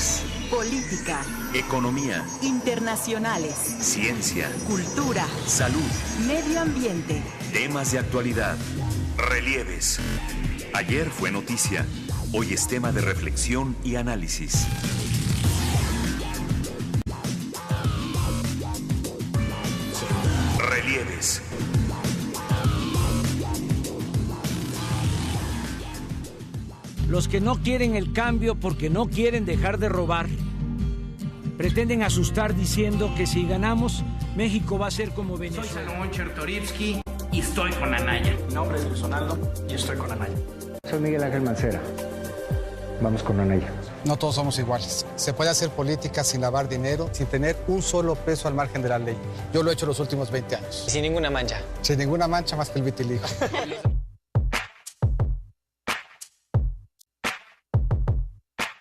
nacionales, política, economía, internacionales, ciencia, cultura, salud, medio ambiente, temas de actualidad, relieves. Ayer fue noticia, hoy es tema de reflexión y análisis. Relieves. Los que no quieren el cambio porque no quieren dejar de robar, pretenden asustar diciendo que si ganamos, México va a ser como Venezuela. Soy Salomón Chertorivsky y estoy con Anaya. Mi nombre es Luis Donaldo y estoy con Anaya. Soy Miguel Ángel Mancera. Vamos con Anaya. No todos somos iguales. Se puede hacer política sin lavar dinero, sin tener un solo peso al margen de la ley. Yo lo he hecho los últimos 20 años. Sin ninguna mancha. Sin ninguna mancha más que el vitiligo.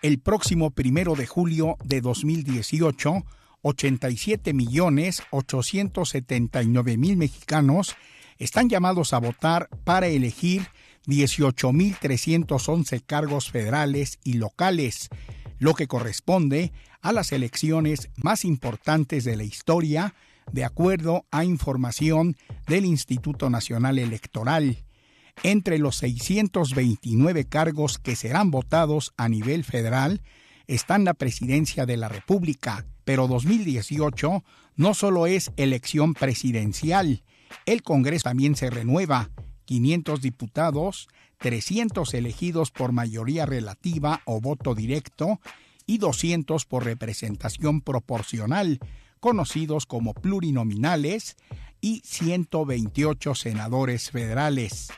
El próximo 1 de julio de 2018, 87.879.000 mexicanos están llamados a votar para elegir 18.311 cargos federales y locales, lo que corresponde a las elecciones más importantes de la historia, de acuerdo a información del Instituto Nacional Electoral. Entre los 629 cargos que serán votados a nivel federal están la presidencia de la República, pero 2018 no solo es elección presidencial, el Congreso también se renueva, 500 diputados, 300 elegidos por mayoría relativa o voto directo y 200 por representación proporcional, conocidos como plurinominales, y 128 senadores federales.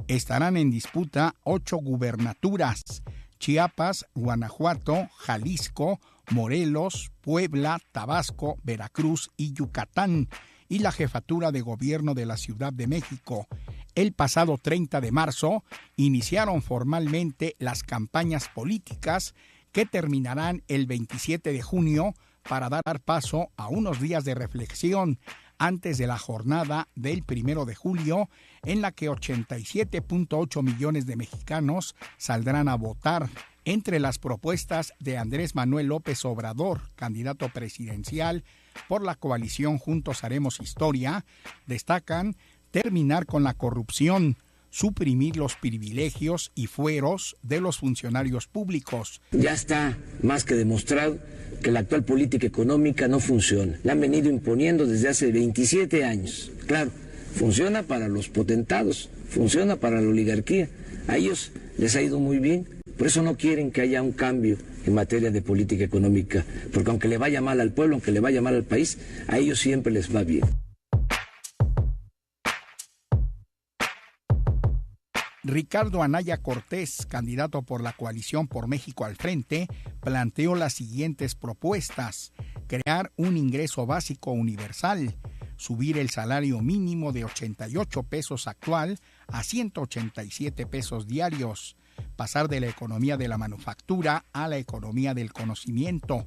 Estarán en disputa 8 gubernaturas: Chiapas, Guanajuato, Jalisco, Morelos, Puebla, Tabasco, Veracruz y Yucatán, y la jefatura de gobierno de la Ciudad de México. El pasado 30 de marzo iniciaron formalmente las campañas políticas que terminarán el 27 de junio para dar paso a unos días de reflexión antes de la jornada del 1 de julio, en la que 87.8 millones de mexicanos saldrán a votar. Entre las propuestas de Andrés Manuel López Obrador, candidato presidencial por la coalición Juntos Haremos Historia, destacan terminar con la corrupción, suprimir los privilegios y fueros de los funcionarios públicos. Ya está más que demostrado que la actual política económica no funciona. La han venido imponiendo desde hace 27 años. Claro, funciona para los potentados, funciona para la oligarquía. A ellos les ha ido muy bien. Por eso no quieren que haya un cambio en materia de política económica, porque aunque le vaya mal al pueblo, aunque le vaya mal al país, a ellos siempre les va bien. Ricardo Anaya Cortés, candidato por la coalición Por México al Frente, planteó las siguientes propuestas: crear un ingreso básico universal, subir el salario mínimo de 88 pesos actual a 187 pesos diarios, pasar de la economía de la manufactura a la economía del conocimiento,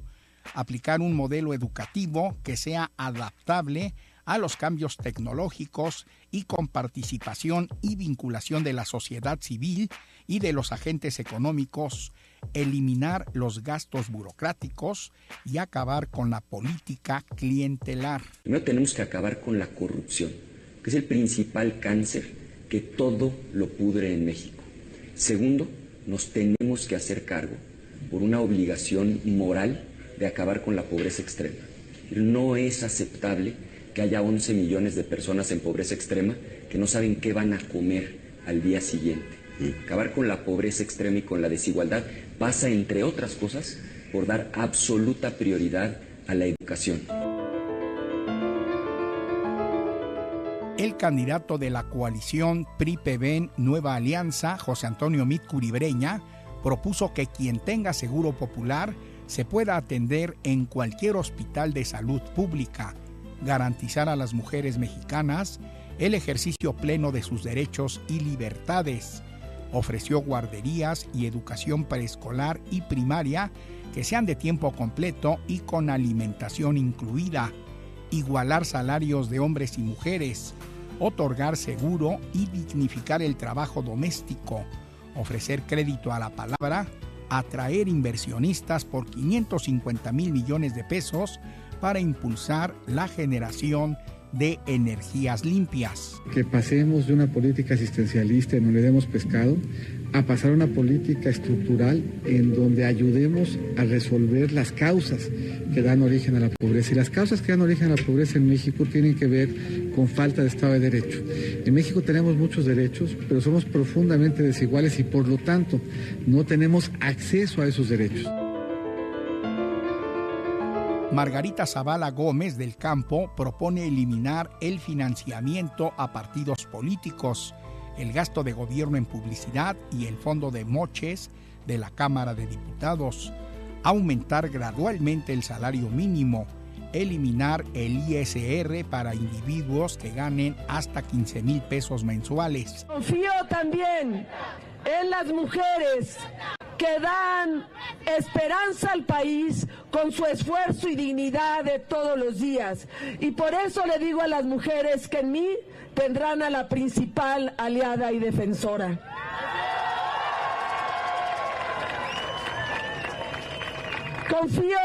aplicar un modelo educativo que sea adaptable a los cambios tecnológicos y con participación y vinculación de la sociedad civil y de los agentes económicos, eliminar los gastos burocráticos y acabar con la política clientelar. Primero tenemos que acabar con la corrupción, que es el principal cáncer que todo lo pudre en México. Segundo, nos tenemos que hacer cargo por una obligación moral de acabar con la pobreza extrema. No es aceptable que haya 11 millones de personas en pobreza extrema que no saben qué van a comer al día siguiente. Acabar con la pobreza extrema y con la desigualdad pasa, entre otras cosas, por dar absoluta prioridad a la educación. El candidato de la coalición PRI-PBN Nueva Alianza, José Antonio Meade Curibreña, propuso que quien tenga seguro popular se pueda atender en cualquier hospital de salud pública, garantizar a las mujeres mexicanas el ejercicio pleno de sus derechos y libertades. Ofreció guarderías y educación preescolar y primaria que sean de tiempo completo y con alimentación incluida, igualar salarios de hombres y mujeres, otorgar seguro y dignificar el trabajo doméstico, ofrecer crédito a la palabra, atraer inversionistas por 550,000 millones de pesos para impulsar la generación de energías limpias. Que pasemos de una política asistencialista en donde le demos pescado a pasar a una política estructural en donde ayudemos a resolver las causas que dan origen a la pobreza. Y las causas que dan origen a la pobreza en México tienen que ver con falta de Estado de Derecho. En México tenemos muchos derechos, pero somos profundamente desiguales y por lo tanto no tenemos acceso a esos derechos. Margarita Zavala Gómez del Campo propone eliminar el financiamiento a partidos políticos, el gasto de gobierno en publicidad y el fondo de moches de la Cámara de Diputados, aumentar gradualmente el salario mínimo, eliminar el ISR para individuos que ganen hasta 15,000 pesos mensuales. Confío también en las mujeres que dan esperanza al país con su esfuerzo y dignidad de todos los días. Y por eso le digo a las mujeres que en mí tendrán a la principal aliada y defensora. Confío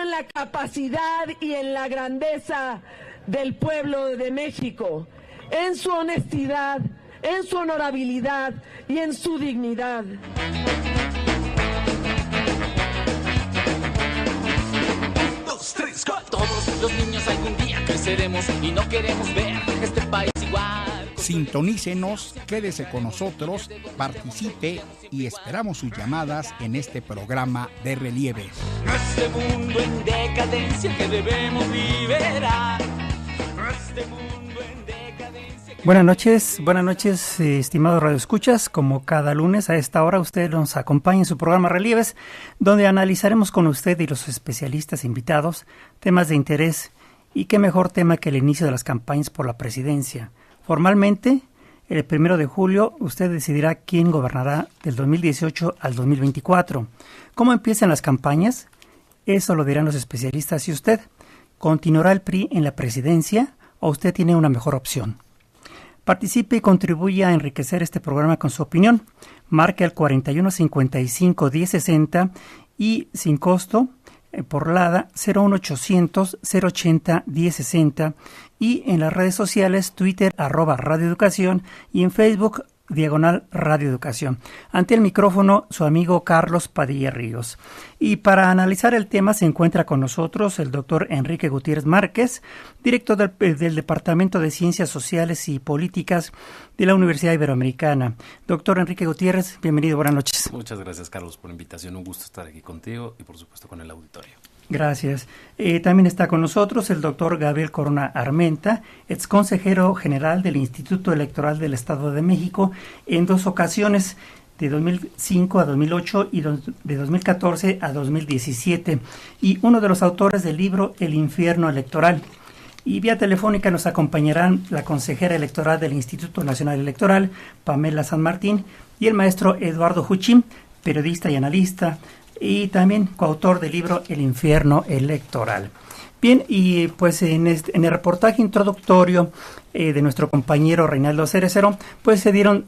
en la capacidad y en la grandeza del pueblo de México, en su honestidad, en su honorabilidad y en su dignidad. Todos los niños algún día creceremos y no queremos ver este país igual. Sintonícenos, quédese con nosotros, participe y esperamos sus llamadas en este programa de Relieves. Este mundo en decadencia que debemos liberar. Este mundo en decadencia. Buenas noches, estimados radioescuchas. Como cada lunes a esta hora usted nos acompaña en su programa Relieves, donde analizaremos con usted y los especialistas invitados temas de interés, y qué mejor tema que el inicio de las campañas por la presidencia. Formalmente, el 1 de julio, usted decidirá quién gobernará del 2018 al 2024. ¿Cómo empiezan las campañas? Eso lo dirán los especialistas. ¿Y usted continuará el PRI en la presidencia o usted tiene una mejor opción? Participe y contribuya a enriquecer este programa con su opinión. Marque al 4155-1060 y sin costo, por LADA 01800-080-1060 y en las redes sociales Twitter @Radio Educación y en Facebook /Radio Educación. Ante el micrófono su amigo Carlos Padilla Ríos. Y para analizar el tema se encuentra con nosotros el doctor Enrique Gutiérrez Márquez, director del Departamento de Ciencias Sociales y Políticas de la Universidad Iberoamericana. Doctor Enrique Gutiérrez, bienvenido, buenas noches. Muchas gracias, Carlos, por la invitación. Un gusto estar aquí contigo y por supuesto con el auditorio. Gracias. También está con nosotros el doctor Gabriel Corona Armenta, ex consejero general del Instituto Electoral del Estado de México en 2 ocasiones, de 2005 a 2008 y de 2014 a 2017, y uno de los autores del libro El Infierno Electoral. Y vía telefónica nos acompañarán la consejera electoral del Instituto Nacional Electoral, Pamela San Martín, y el maestro Eduardo Huchim, periodista y analista, y también coautor del libro El Infierno Electoral. Bien, y pues en el reportaje introductorio de nuestro compañero Reinaldo Cerecero, pues se dieron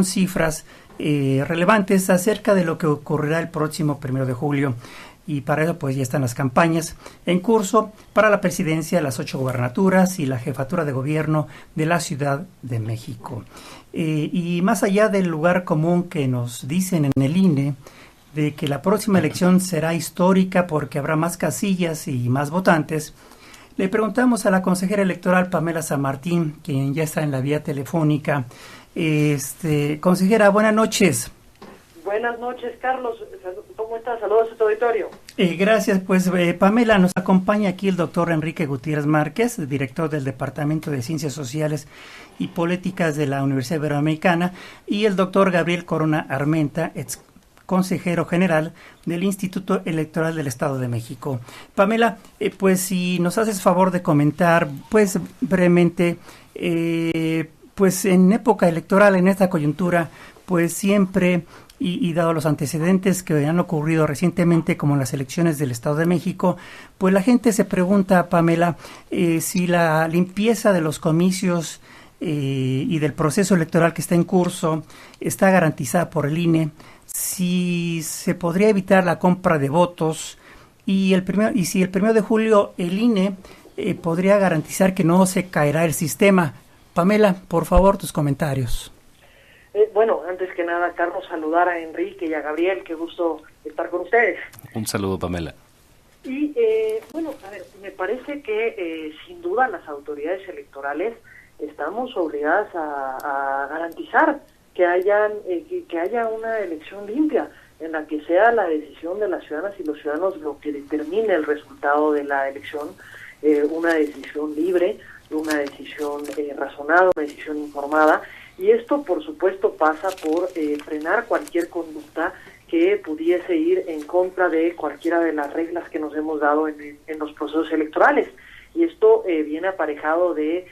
cifras relevantes acerca de lo que ocurrirá el próximo 1 de julio. Y para eso pues ya están las campañas en curso para la presidencia, las 8 gobernaturas y la jefatura de gobierno de la Ciudad de México. Y más allá del lugar común que nos dicen en el INE, de que la próxima elección será histórica porque habrá más casillas y más votantes, le preguntamos a la consejera electoral Pamela San Martín, quien ya está en la vía telefónica. Consejera, buenas noches. Buenas noches, Carlos. ¿Cómo estás? Saludos a tu auditorio. Gracias. Pues Pamela, nos acompaña aquí el doctor Enrique Gutiérrez Márquez, director del Departamento de Ciencias Sociales y Políticas de la Universidad Iberoamericana, y el doctor Gabriel Corona Armenta, ex consejero general del Instituto Electoral del Estado de México. Pamela, pues si nos haces favor de comentar, pues brevemente, pues en época electoral, en esta coyuntura, pues siempre, y dado los antecedentes que han ocurrido recientemente, como en las elecciones del Estado de México, pues la gente se pregunta, Pamela, si la limpieza de los comicios y del proceso electoral que está en curso está garantizada por el INE, si se podría evitar la compra de votos y si el 1 de julio el INE podría garantizar que no se caerá el sistema. Pamela, por favor, tus comentarios. Bueno, antes que nada, Carlos, saludar a Enrique y a Gabriel, qué gusto estar con ustedes. Un saludo, Pamela. Y bueno, a ver, me parece que sin duda las autoridades electorales estamos obligadas a garantizar que haya una elección limpia, en la que sea la decisión de las ciudadanas y los ciudadanos lo que determine el resultado de la elección, una decisión libre, una decisión razonada, una decisión informada. Y esto, por supuesto, pasa por frenar cualquier conducta que pudiese ir en contra de cualquiera de las reglas que nos hemos dado en los procesos electorales. Y esto viene aparejado de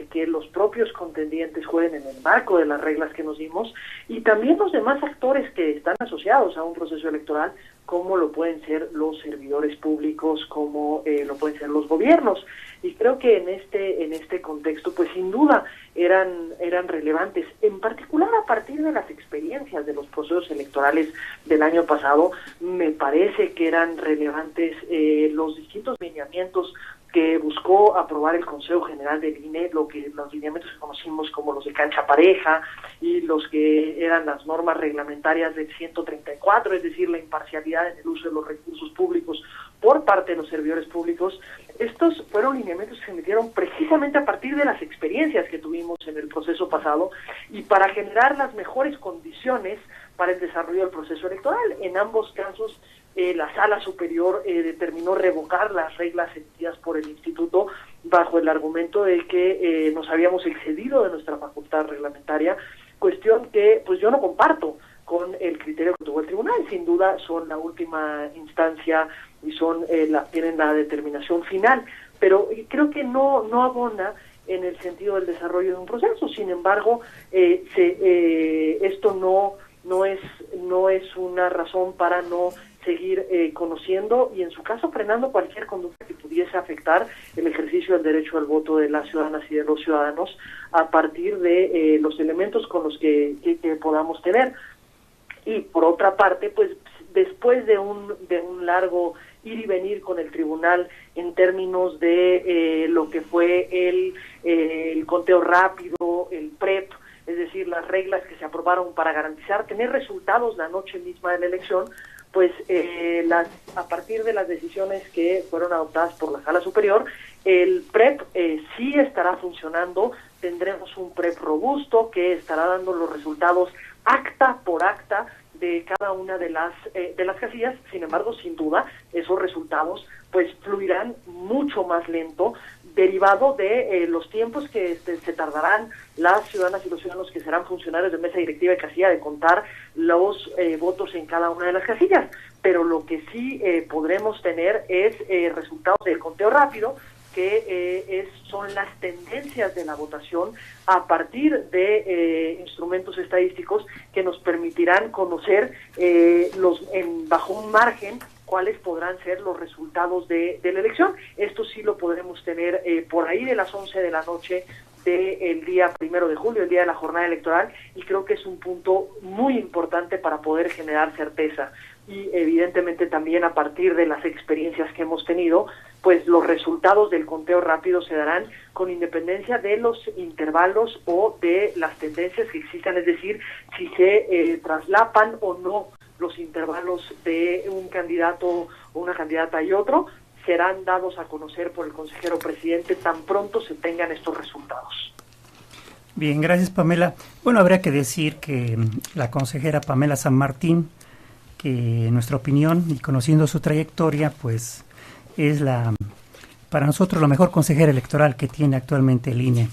que los propios contendientes jueguen en el marco de las reglas que nos dimos, y también los demás actores que están asociados a un proceso electoral, como lo pueden ser los servidores públicos, como lo pueden ser los gobiernos. Y creo que en este contexto, pues sin duda eran relevantes, en particular a partir de las experiencias de los procesos electorales del año pasado. Me parece que eran relevantes los distintos lineamientos que buscó aprobar el Consejo General del INE, los lineamientos que conocimos como los de cancha pareja y los que eran las normas reglamentarias del 134, es decir, la imparcialidad en el uso de los recursos públicos por parte de los servidores públicos. Estos fueron lineamientos que se emitieron precisamente a partir de las experiencias que tuvimos en el proceso pasado y para generar las mejores condiciones para el desarrollo del proceso electoral. En ambos casos, la Sala Superior determinó revocar las reglas emitidas por el Instituto bajo el argumento de que nos habíamos excedido de nuestra facultad reglamentaria, cuestión que pues yo no comparto con el criterio que tuvo el tribunal. Sin duda son la última instancia y tienen la determinación final, pero creo que no abona en el sentido del desarrollo de un proceso. Sin embargo, esto no es una razón para no seguir conociendo y en su caso frenando cualquier conducta que pudiese afectar el ejercicio del derecho al voto de las ciudadanas y de los ciudadanos a partir de los elementos con los que podamos tener. Y por otra parte, pues después de un largo ir y venir con el tribunal en términos de lo que fue el conteo rápido, el PREP, es decir, las reglas que se aprobaron para garantizar tener resultados la noche misma de la elección, pues a partir de las decisiones que fueron adoptadas por la Sala Superior, el PREP sí estará funcionando. Tendremos un PREP robusto que estará dando los resultados acta por acta de cada una de las casillas. Sin embargo, sin duda, esos resultados pues fluirán mucho más lento, derivado de los tiempos que se tardarán las ciudadanas y los ciudadanos que serán funcionarios de mesa directiva y casilla de contar los votos en cada una de las casillas. Pero lo que sí podremos tener es resultados del conteo rápido, que son las tendencias de la votación a partir de instrumentos estadísticos que nos permitirán conocer bajo un margen cuáles podrán ser los resultados de la elección. Esto sí lo podremos tener por ahí de las 11 de la noche del día 1 de julio, el día de la jornada electoral, y creo que es un punto muy importante para poder generar certeza. Y evidentemente también a partir de las experiencias que hemos tenido, pues los resultados del conteo rápido se darán con independencia de los intervalos o de las tendencias que existan, es decir, si se traslapan o no los intervalos de un candidato o una candidata y otro, serán dados a conocer por el consejero presidente tan pronto se tengan estos resultados. Bien, gracias, Pamela. Bueno, habría que decir que la consejera Pamela San Martín, que en nuestra opinión y conociendo su trayectoria, pues es para nosotros la mejor consejera electoral que tiene actualmente el INE,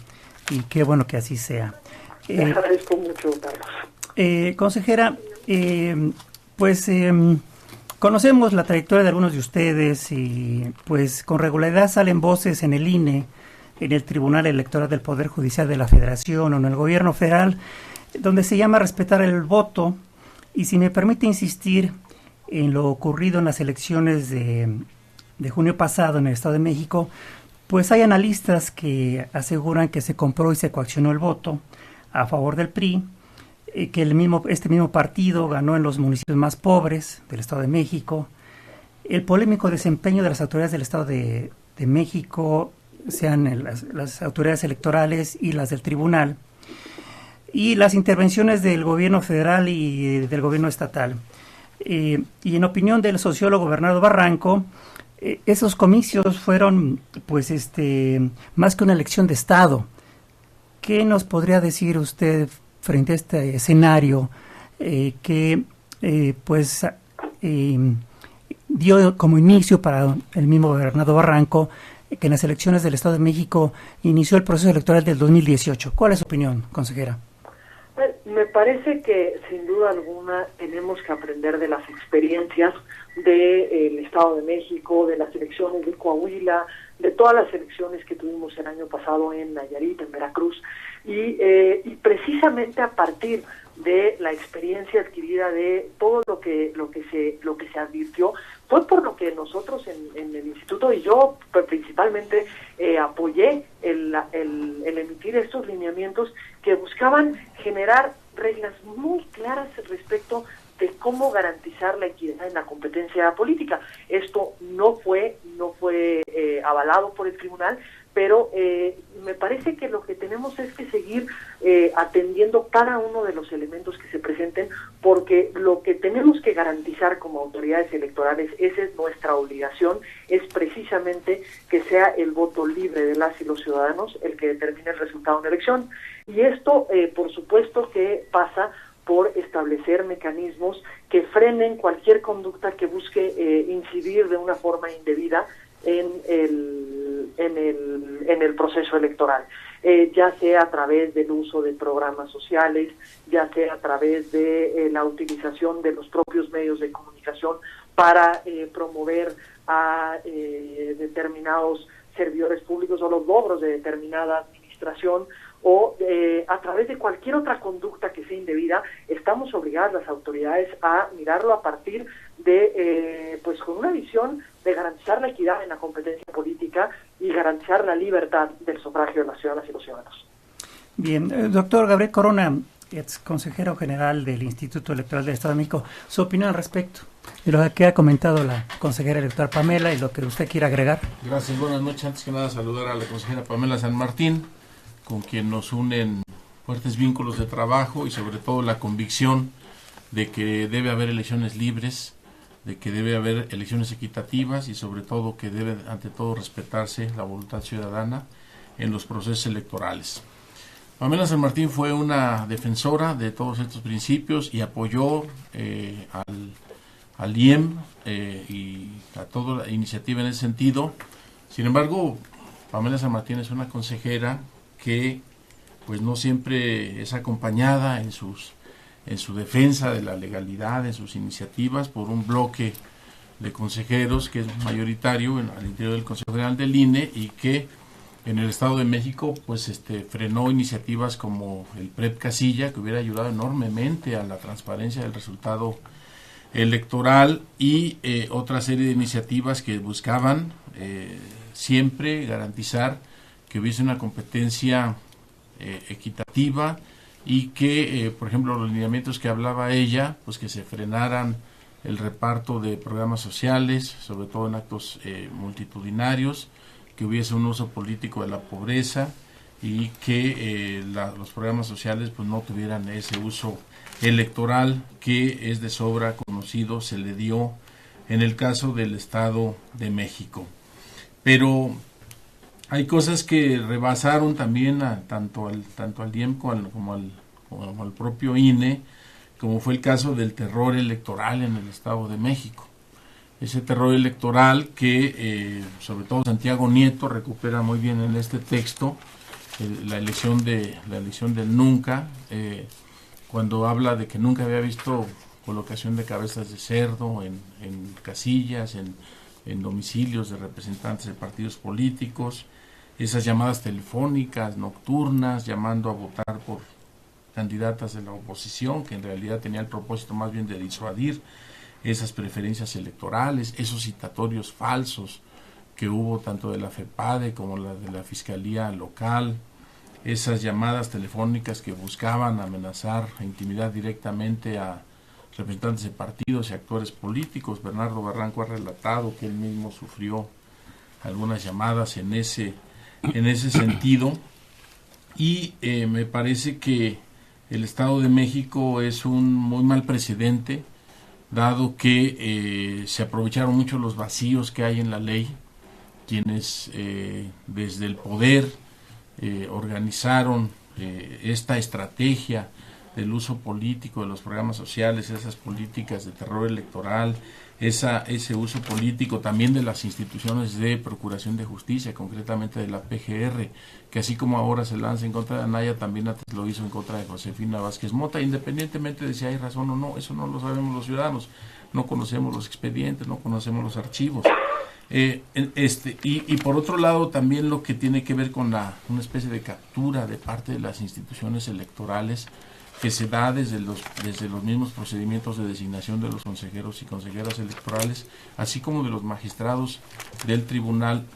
y qué bueno que así sea. Te agradezco mucho, Carlos. Consejera, conocemos la trayectoria de algunos de ustedes y pues con regularidad salen voces en el INE, en el Tribunal Electoral del Poder Judicial de la Federación o en el Gobierno Federal, donde se llama a respetar el voto. Y si me permite insistir en lo ocurrido en las elecciones de junio pasado en el Estado de México, pues hay analistas que aseguran que se compró y se coaccionó el voto a favor del PRI, que este mismo partido ganó en los municipios más pobres del Estado de México, el polémico desempeño de las autoridades del Estado de México, sean las autoridades electorales y las del tribunal, y las intervenciones del gobierno federal y del gobierno estatal. Y en opinión del sociólogo Bernardo Barranco, esos comicios fueron pues más que una elección de Estado. ¿Qué nos podría decir usted frente a este escenario que dio como inicio para el mismo Bernardo Barranco, que en las elecciones del Estado de México inició el proceso electoral del 2018? ¿Cuál es su opinión, consejera? Me parece que sin duda alguna tenemos que aprender de las experiencias del Estado de México, de las elecciones de Coahuila, de todas las elecciones que tuvimos el año pasado en Nayarit, en Veracruz, y precisamente a partir de la experiencia adquirida, de todo lo que se advirtió, fue por lo que nosotros en el instituto, y yo principalmente apoyé el emitir estos lineamientos que buscaban generar reglas muy claras respecto de cómo garantizar la equidad en la competencia política. Esto no fue avalado por el tribunal, pero me parece que lo que tenemos es que seguir atendiendo cada uno de los elementos que se presenten, porque lo que tenemos que garantizar como autoridades electorales, esa es nuestra obligación, es precisamente que sea el voto libre de las y los ciudadanos el que determine el resultado de una elección. Y esto, por supuesto, que pasa por establecer mecanismos que frenen cualquier conducta que busque incidir de una forma indebida en el proceso electoral, ya sea a través del uso de programas sociales, ya sea a través de la utilización de los propios medios de comunicación para promover a determinados servidores públicos o los logros de determinada administración, o a través de cualquier otra conducta que sea indebida. Estamos obligadas las autoridades a mirarlo a partir de, con una visión de garantizar la equidad en la competencia política y garantizar la libertad del sufragio de las ciudadanas y los ciudadanos. Bien, doctor Gabriel Corona, ex consejero general del Instituto Electoral del Estado de México, su opinión al respecto de lo que ha comentado la consejera electoral Pamela y lo que usted quiere agregar. Gracias, buenas noches. Antes que nada, saludar a la consejera Pamela San Martín, con quien nos unen fuertes vínculos de trabajo y sobre todo la convicción de que debe haber elecciones libres, de que debe haber elecciones equitativas y sobre todo que debe ante todo respetarse la voluntad ciudadana en los procesos electorales. Pamela San Martín fue una defensora de todos estos principios y apoyó al IEM y a toda la iniciativa en ese sentido. Sin embargo, Pamela San Martín es una consejera que pues no siempre es acompañada en su defensa de la legalidad, en sus iniciativas, por un bloque de consejeros que es mayoritario al interior del Consejo General del INE y que en el Estado de México pues frenó iniciativas como el PREP Casilla, que hubiera ayudado enormemente a la transparencia del resultado electoral, y otra serie de iniciativas que buscaban siempre garantizar que hubiese una competencia equitativa y que, por ejemplo, los lineamientos que hablaba ella, pues que se frenaran el reparto de programas sociales, sobre todo en actos multitudinarios, que hubiese un uso político de la pobreza y que los programas sociales pues no tuvieran ese uso electoral que es de sobra conocido, se le dio en el caso del Estado de México. Pero hay cosas que rebasaron también tanto al IEM como al propio INE, como fue el caso del terror electoral en el Estado de México. Ese terror electoral que sobre todo Santiago Nieto recupera muy bien en este texto, la elección del nunca, cuando habla de que nunca había visto colocación de cabezas de cerdo en casillas, en domicilios de representantes de partidos políticos, esas llamadas telefónicas nocturnas llamando a votar por candidatas de la oposición, que en realidad tenía el propósito más bien de disuadir esas preferencias electorales, esos citatorios falsos que hubo tanto de la FEPADE como la de la Fiscalía Local, esas llamadas telefónicas que buscaban amenazar e intimidar directamente a representantes de partidos y actores políticos. Bernardo Barranco ha relatado que él mismo sufrió algunas llamadas en ese sentido, y me parece que el Estado de México es un muy mal precedente, dado que se aprovecharon mucho los vacíos que hay en la ley, quienes desde el poder organizaron esta estrategia del uso político de los programas sociales, esas políticas de terror electoral, ese uso político también de las instituciones de procuración de justicia, concretamente de la PGR, que así como ahora se lanza en contra de Anaya, también antes lo hizo en contra de Josefina Vázquez Mota, independientemente de si hay razón o no. Eso no lo sabemos los ciudadanos, no conocemos los expedientes, no conocemos los archivos. Y por otro lado también lo que tiene que ver con una especie de captura de parte de las instituciones electorales, que se da desde los mismos procedimientos de designación de los consejeros y consejeras electorales, así como de los magistrados del tribunal,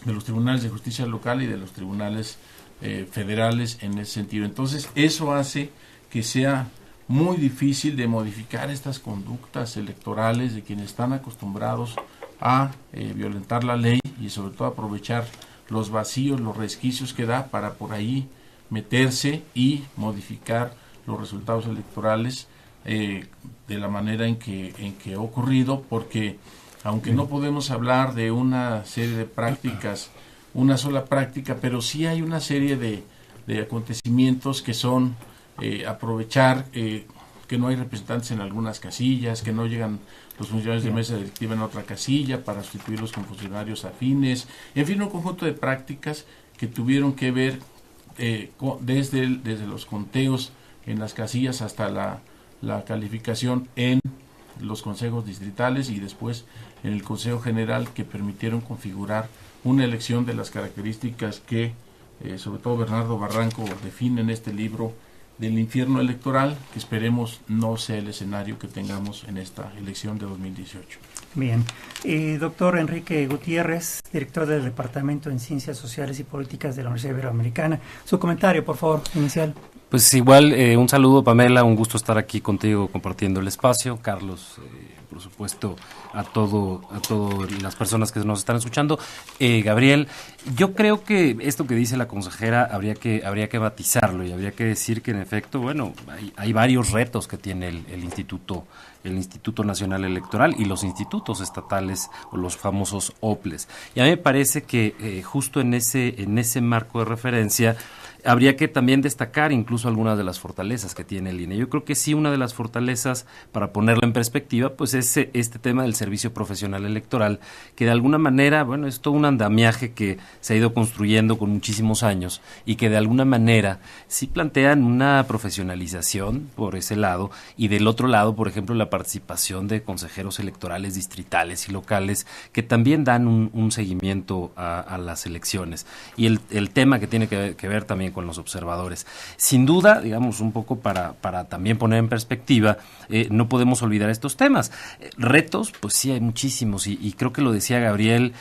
de los tribunales de justicia local y de los tribunales federales en ese sentido. Entonces eso hace que sea muy difícil de modificar estas conductas electorales de quienes están acostumbrados a violentar la ley y sobre todo aprovechar los vacíos, los resquicios que da para por ahí meterse y modificar los resultados electorales de la manera en que ha ocurrido, porque aunque no podemos hablar de una serie de prácticas, una sola práctica, pero sí hay una serie de acontecimientos que son aprovechar que no hay representantes en algunas casillas, que no llegan los funcionarios de mesa directiva en otra casilla para sustituirlos con funcionarios afines, en fin, un conjunto de prácticas que tuvieron que ver desde los conteos en las casillas hasta la calificación en los consejos distritales y después en el Consejo General, que permitieron configurar una elección de las características que sobre todo Bernardo Barranco define en este libro del infierno electoral, que esperemos no sea el escenario que tengamos en esta elección de 2018. Bien. Doctor Enrique Gutiérrez, director del Departamento en Ciencias Sociales y Políticas de la Universidad Iberoamericana. Su comentario, por favor, inicial. Pues igual, un saludo, Pamela, un gusto estar aquí contigo compartiendo el espacio. Carlos, por supuesto, a todas las personas que nos están escuchando. Gabriel, yo creo que esto que dice la consejera habría que batizarlo y habría que decir que en efecto, bueno, hay varios retos que tiene el Instituto Nacional Electoral y los institutos estatales o los famosos OPLES. Y a mí me parece que justo en ese marco de referencia habría que también destacar incluso algunas de las fortalezas que tiene el INE. Yo creo que sí, una de las fortalezas, para ponerlo en perspectiva, pues es este tema del servicio profesional electoral, que de alguna manera, bueno, es todo un andamiaje que se ha ido construyendo con muchísimos años y que de alguna manera sí plantean una profesionalización por ese lado, y del otro lado, por ejemplo, la participación de consejeros electorales distritales y locales que también dan un seguimiento a las elecciones. Y el tema que tiene que ver también con los observadores. Sin duda, digamos, un poco para también poner en perspectiva, no podemos olvidar estos temas. Retos, pues sí hay muchísimos, y creo que lo decía Gabriel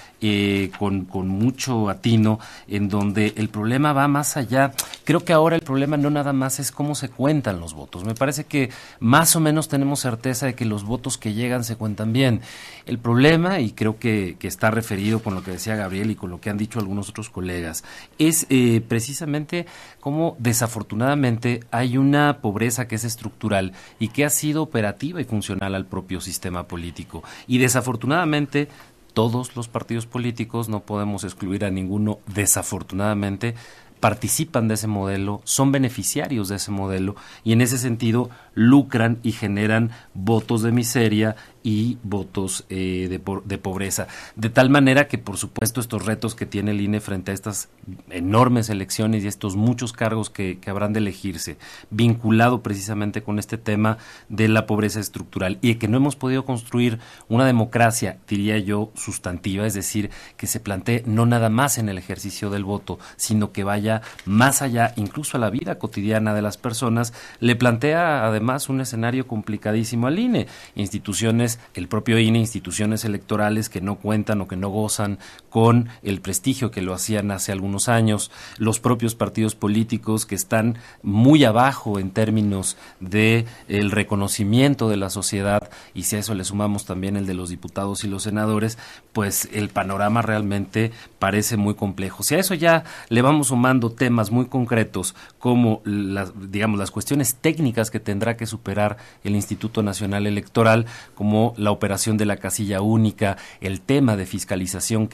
con mucho atino, en donde el problema va más allá. Creo que ahora el problema no nada más es cómo se cuentan los votos. Me parece que más o menos tenemos certeza de que los votos que llegan se cuentan bien. El problema, y creo que está referido con lo que decía Gabriel y con lo que han dicho algunos otros colegas, es precisamente cómo desafortunadamente hay una pobreza que es estructural y que ha sido operativa y funcional al propio sistema político. Y desafortunadamente todos los partidos políticos, no podemos excluir a ninguno, desafortunadamente, participan de ese modelo, son beneficiarios de ese modelo y en ese sentido lucran y generan votos de miseria y votos de pobreza. De tal manera que, por supuesto, estos retos que tiene el INE frente a estas enormes elecciones y estos muchos cargos que habrán de elegirse, vinculado precisamente con este tema de la pobreza estructural y de que no hemos podido construir una democracia, diría yo, sustantiva, es decir, que se plantee no nada más en el ejercicio del voto, sino que vaya más allá, incluso a la vida cotidiana de las personas, le plantea además un escenario complicadísimo al INE. Instituciones elecciones, el propio INE, instituciones electorales que no cuentan o que no gozan con el prestigio que lo hacían hace algunos años, los propios partidos políticos que están muy abajo en términos de el reconocimiento de la sociedad, y si a eso le sumamos también el de los diputados y los senadores, pues el panorama realmente parece muy complejo. Si a eso ya le vamos sumando temas muy concretos como las cuestiones técnicas que tendrá que superar el Instituto Nacional Electoral, como la operación de la casilla única, el tema de fiscalización,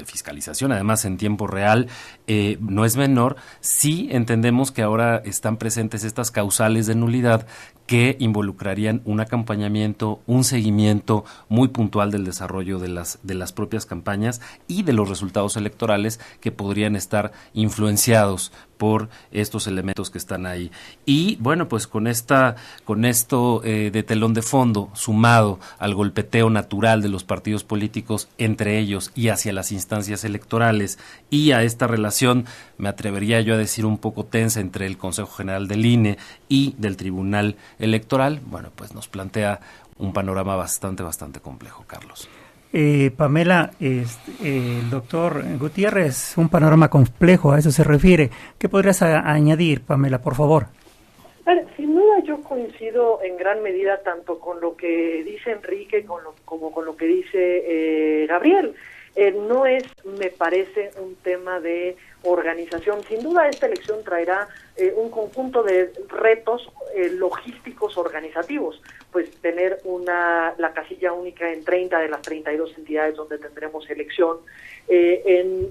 fiscalización además en tiempo real, no es menor. Sí entendemos que ahora están presentes estas causales de nulidad que involucrarían un acompañamiento, un seguimiento muy puntual del desarrollo de las propias campañas y de los resultados electorales que podrían estar influenciados por estos elementos que están ahí. Y bueno, pues con esto de telón de fondo, sumado al golpeteo natural de los partidos políticos entre ellos y hacia las instancias electorales, y a esta relación, me atrevería yo a decir, un poco tensa entre el Consejo General del INE y del Tribunal Electoral, bueno, pues nos plantea un panorama bastante complejo, Carlos. Pamela, el doctor Gutiérrez, un panorama complejo, a eso se refiere. ¿Qué podrías añadir, Pamela, por favor? Sin duda yo coincido en gran medida tanto con lo que dice Enrique como con lo que dice Gabriel. No es, me parece, un tema de organización. Sin duda esta elección traerá un conjunto de retos logísticos organizativos, pues tener la casilla única en 30 de las 32 entidades donde tendremos elección, en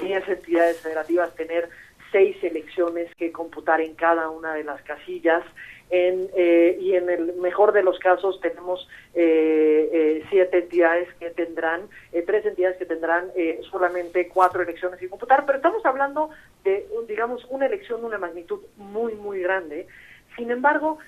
10 entidades federativas tener 6 elecciones que computar en cada una de las casillas, y en el mejor de los casos tenemos 7 entidades que tendrán, 3 entidades que tendrán solamente 4 elecciones que computar, pero estamos hablando de, digamos, una elección de una magnitud muy grande. Sin embargo,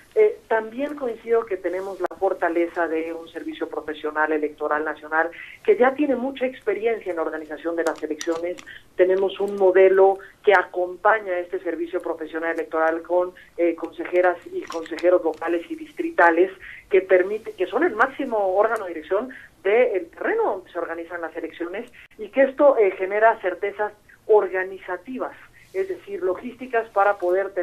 también coincido que tenemos la fortaleza de un servicio profesional electoral nacional que ya tiene mucha experiencia en la organización de las elecciones. Tenemos un modelo que acompaña a este servicio profesional electoral con consejeras y consejeros locales y distritales que son el máximo órgano de dirección del terreno donde se organizan las elecciones, y que esto genera certezas organizativas, es decir, logísticas para poder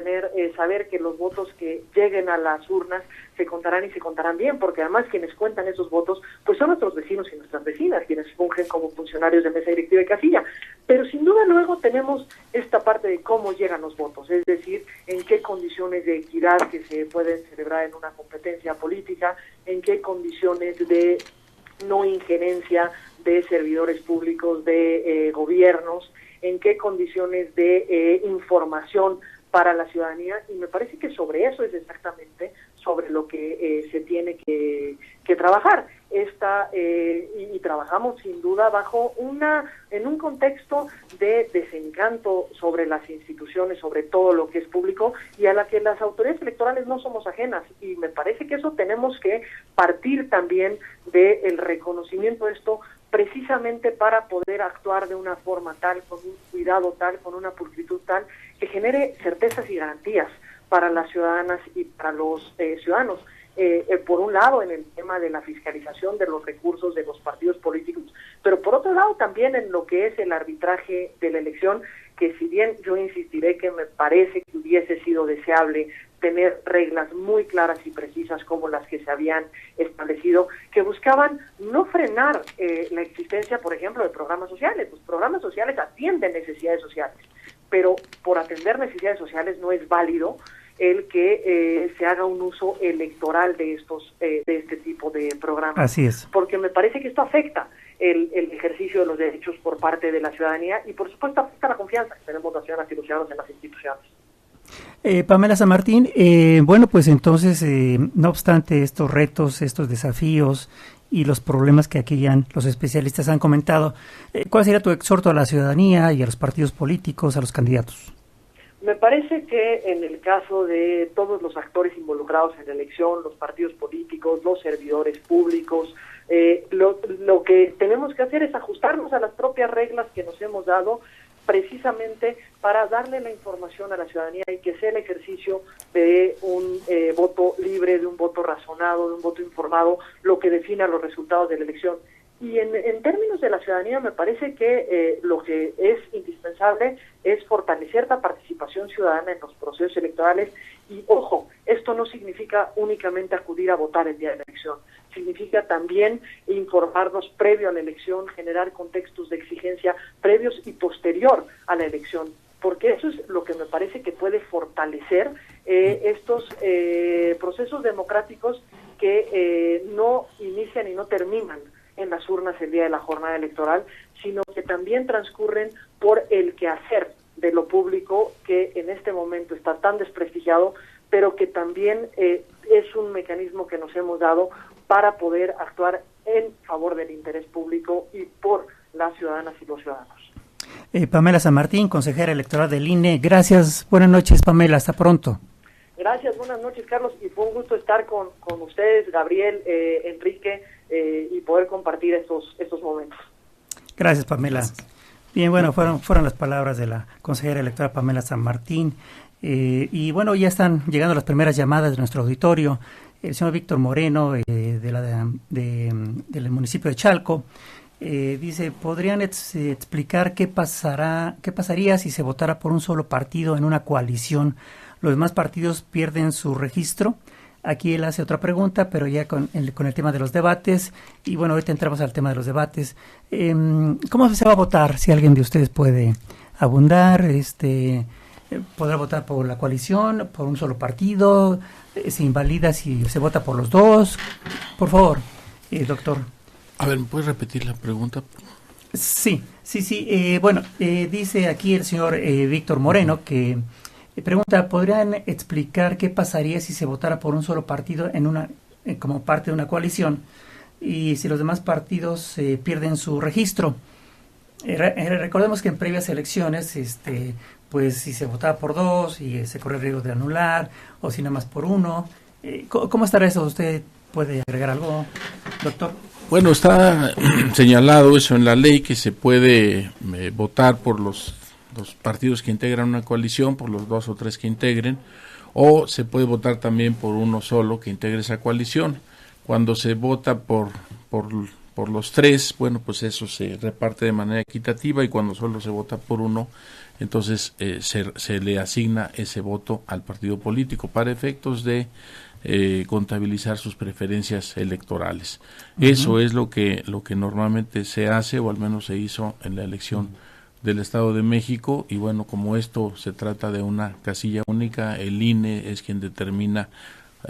saber que los votos que lleguen a las urnas se contarán y se contarán bien, porque además quienes cuentan esos votos pues son nuestros vecinos y nuestras vecinas, quienes fungen como funcionarios de mesa directiva y casilla. Pero sin duda luego tenemos esta parte de cómo llegan los votos, es decir, en qué condiciones de equidad que se pueden celebrar en una competencia política, en qué condiciones de no injerencia de servidores públicos, de gobiernos, en qué condiciones de información para la ciudadanía, y me parece que sobre eso es exactamente sobre lo que se tiene que trabajar. Y trabajamos sin duda en un contexto de desencanto sobre las instituciones, sobre todo lo que es público, y a la que las autoridades electorales no somos ajenas, y me parece que eso tenemos que partir también del reconocimiento de esto, precisamente para poder actuar de una forma tal, con un cuidado tal, con una pulcritud tal, que genere certezas y garantías para las ciudadanas y para los ciudadanos. Por un lado, en el tema de la fiscalización de los recursos de los partidos políticos, pero por otro lado también en lo que es el arbitraje de la elección, que si bien yo insistiré que me parece que hubiese sido deseable tener reglas muy claras y precisas como las que se habían establecido, que buscaban no frenar la existencia, por ejemplo, de programas sociales. Los programas sociales atienden necesidades sociales, pero por atender necesidades sociales no es válido el que se haga un uso electoral de este tipo de programas. Así es. Porque me parece que esto afecta el ejercicio de los derechos por parte de la ciudadanía, y por supuesto afecta la confianza que tenemos las ciudadanas y los ciudadanos en las instituciones. Pamela San Martín, bueno, pues entonces, no obstante estos retos, estos desafíos y los problemas que aquí ya los especialistas han comentado, ¿cuál sería tu exhorto a la ciudadanía y a los partidos políticos, a los candidatos? Me parece que en el caso de todos los actores involucrados en la elección, los partidos políticos, los servidores públicos, lo que tenemos que hacer es ajustarnos a las propias reglas que nos hemos dado, precisamente para darle la información a la ciudadanía y que sea el ejercicio de un voto libre, de un voto razonado, de un voto informado, lo que defina los resultados de la elección. Y en términos de la ciudadanía, me parece que lo que es indispensable es fortalecer la participación ciudadana en los procesos electorales. Y ojo, esto no significa únicamente acudir a votar el día de la elección, significa también informarnos previo a la elección, generar contextos de exigencia previos y posterior a la elección, porque eso es lo que me parece que puede fortalecer estos procesos democráticos que no inician y no terminan en las urnas el día de la jornada electoral, sino que también transcurren por el quehacer de lo público, que en este momento está tan desprestigiado, pero que también es un mecanismo que nos hemos dado para poder actuar en favor del interés público y por las ciudadanas y los ciudadanos. Pamela San Martín, consejera electoral del INE. Gracias, buenas noches, Pamela, hasta pronto. Gracias, buenas noches, Carlos, y fue un gusto estar con ustedes, Gabriel, Enrique, y poder compartir estos momentos. Gracias, Pamela. Gracias. Bien, bueno, fueron las palabras de la consejera electoral Pamela San Martín. Y bueno, ya están llegando las primeras llamadas de nuestro auditorio. El señor Víctor Moreno, del municipio de Chalco, dice, ¿podrían explicar qué pasaría si se votara por un solo partido en una coalición? ¿Los demás partidos pierden su registro? Aquí él hace otra pregunta, pero ya con el tema de los debates. Y bueno, ahorita entramos al tema de los debates. ¿Cómo se va a votar? Si alguien de ustedes puede abundar, ¿podrá votar por la coalición, por un solo partido? ¿Se invalida si se vota por los dos? Por favor, doctor. A ver, ¿me puedes repetir la pregunta? Sí. Bueno, dice aquí el señor Víctor Moreno que pregunta, ¿podrían explicar qué pasaría si se votara por un solo partido como parte de una coalición y si los demás partidos pierden su registro? Recordemos que en previas elecciones, pues si se votaba por dos y se corre el riesgo de anular, o si nada más por uno. ¿Cómo estará eso? ¿Usted puede agregar algo, doctor? Bueno, está señalado eso en la ley, que se puede votar por los partidos que integran una coalición, por los 2 o 3 que integren, o se puede votar también por uno solo que integre esa coalición. Cuando se vota por los 3, bueno, pues eso se reparte de manera equitativa, y cuando solo se vota por uno, entonces se le asigna ese voto al partido político para efectos de contabilizar sus preferencias electorales. Uh-huh. Eso es lo que normalmente se hace, o al menos se hizo en la elección del Estado de México. Y bueno, como esto se trata de una casilla única, el INE es quien determina,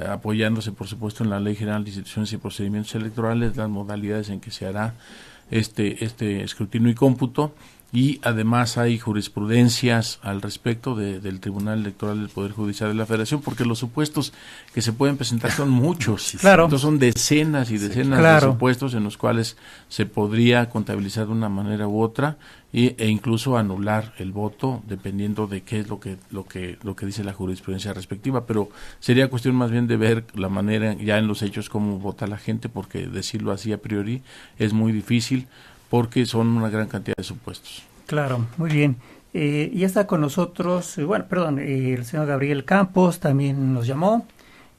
apoyándose por supuesto en la Ley General de Instituciones y Procedimientos Electorales, las modalidades en que se hará este escrutinio y cómputo. Y además hay jurisprudencias al respecto del Tribunal Electoral del Poder Judicial de la Federación, porque los supuestos que se pueden presentar son muchos. Claro. Entonces son decenas y decenas de supuestos en los cuales se podría contabilizar de una manera u otra e incluso anular el voto, dependiendo de qué es lo que dice la jurisprudencia respectiva. Pero sería cuestión más bien de ver la manera ya en los hechos cómo vota la gente, porque decirlo así a priori es muy difícil, porque son una gran cantidad de supuestos. Claro, muy bien. Ya está con nosotros, el señor Gabriel Campos también nos llamó.